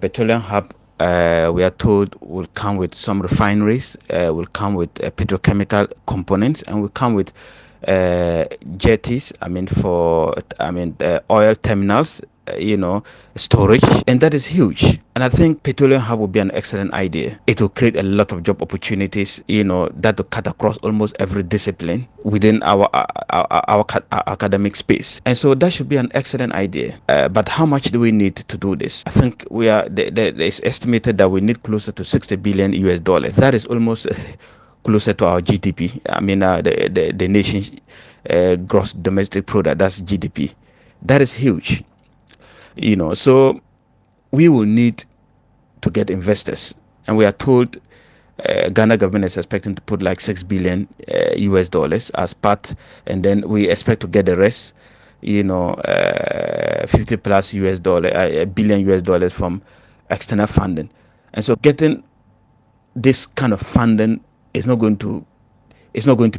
petroleum hub, we are told, will come with some refineries, will come with petrochemical components, and will come with jetties. Oil terminals. Storage, and that is huge. And I think petroleum hub would be an excellent idea. It will create a lot of job opportunities. That will cut across almost every discipline within our academic space. And so that should be an excellent idea. But how much do we need to do this? I think it's estimated that we need closer to 60 billion US dollars. That is almost closer to our GDP. The nation's gross domestic product. That's GDP. That is huge. So we will need to get investors, and we are told Ghana government is expecting to put like 6 billion US dollars as part, and then we expect to get the rest, 50 plus US dollar, billion US dollars from external funding. And so getting this kind of funding is not going to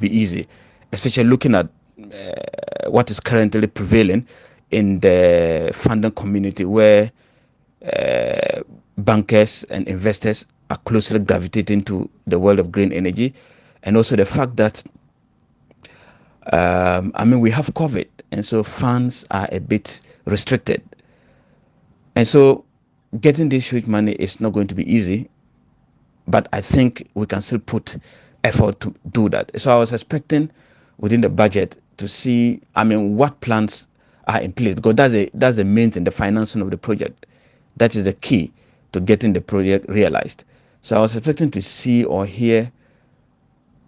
be easy, especially looking at what is currently prevailing in the funding community, where bankers and investors are closely gravitating to the world of green energy, and also the fact that we have COVID, and so funds are a bit restricted, and so getting this huge money is not going to be easy. But I think we can still put effort to do that. So I was expecting within the budget to see, what plans are in place, because that's the main thing, the financing of the project. That is the key to getting the project realized. So I was expecting to see or hear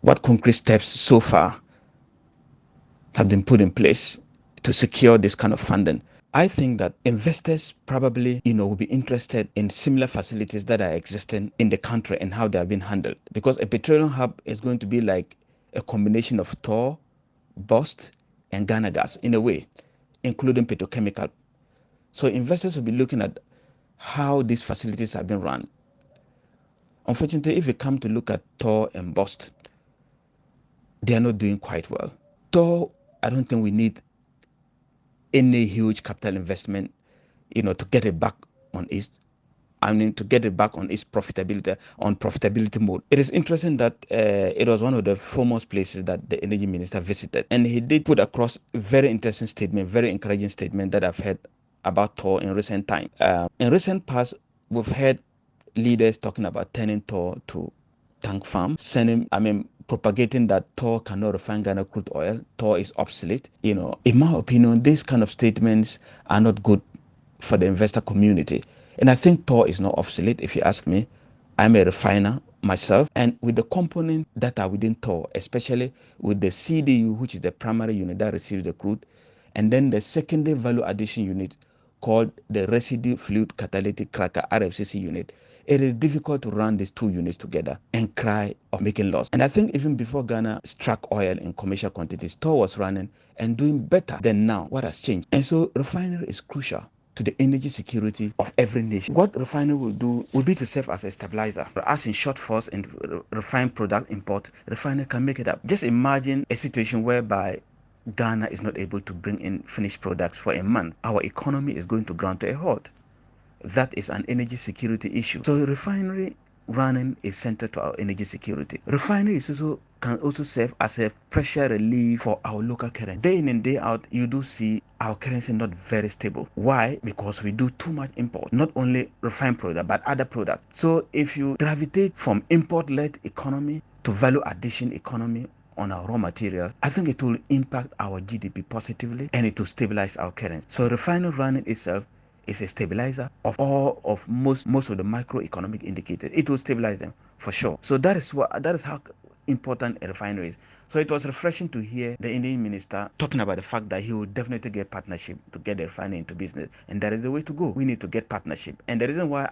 what concrete steps so far have been put in place to secure this kind of funding. I think that investors probably, will be interested in similar facilities that are existing in the country and how they have been handled. Because a petroleum hub is going to be like a combination of Tor, Bust, and Ghana gas in a way, including petrochemical. So investors will be looking at how these facilities have been run. Unfortunately, if you come to look at Tor and Bust, they are not doing quite well. Tor, I don't think we need any huge capital investment, to get it back on its to get it back on its profitability mode. It is interesting that it was one of the foremost places that the energy minister visited, and he did put across a very interesting statement, very encouraging statement that I've heard about Tor in recent time. In recent past, we've heard leaders talking about turning Tor to tank farm, propagating that Tor cannot refine Ghana crude oil. Tor is obsolete. In my opinion, these kind of statements are not good for the investor community. And I think Tor is not obsolete, if you ask me. I'm a refiner myself, and with the components that are within Tor, especially with the CDU, which is the primary unit that receives the crude, and then the secondary value addition unit called the residue fluid catalytic cracker, RFCC unit, it is difficult to run these two units together and cry of making loss. And I think even before Ghana struck oil in commercial quantities, Tor was running and doing better than now. What has changed? And so refinery is crucial to the energy security of every nation. What refinery will do will be to serve as a stabilizer. As in shortfalls in refined product import, refinery can make it up. Just imagine a situation whereby Ghana is not able to bring in finished products for a month. Our economy is going to ground to a halt. That is an energy security issue. So refinery running is central to our energy security. Refinery can also serve as a pressure relief for our local currency. Day in and day out, you do see our currency not very stable. Why? Because we do too much import, not only refined product but other products. So if you gravitate from import-led economy to value addition economy on our raw materials, I think it will impact our GDP positively, and it will stabilize our currency. So refinery running itself is a stabilizer of most of the microeconomic indicators. It will stabilize them for sure. So that is how important a refinery is. So it was refreshing to hear the Indian minister talking about the fact that he will definitely get partnership to get the refinery into business, and that is the way to go. We need to get partnership, and the reason why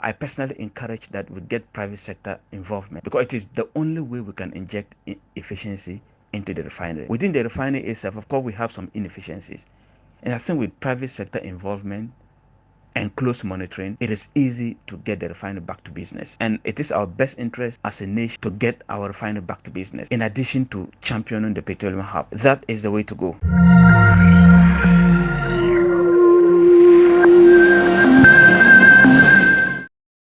I personally encourage that we get private sector involvement, because it is the only way we can inject efficiency into the refinery. Within the refinery itself, of course, we have some inefficiencies. And I think with private sector involvement and close monitoring, it is easy to get the refinery back to business. And it is our best interest as a nation to get our refinery back to business, in addition to championing the petroleum hub. That is the way to go.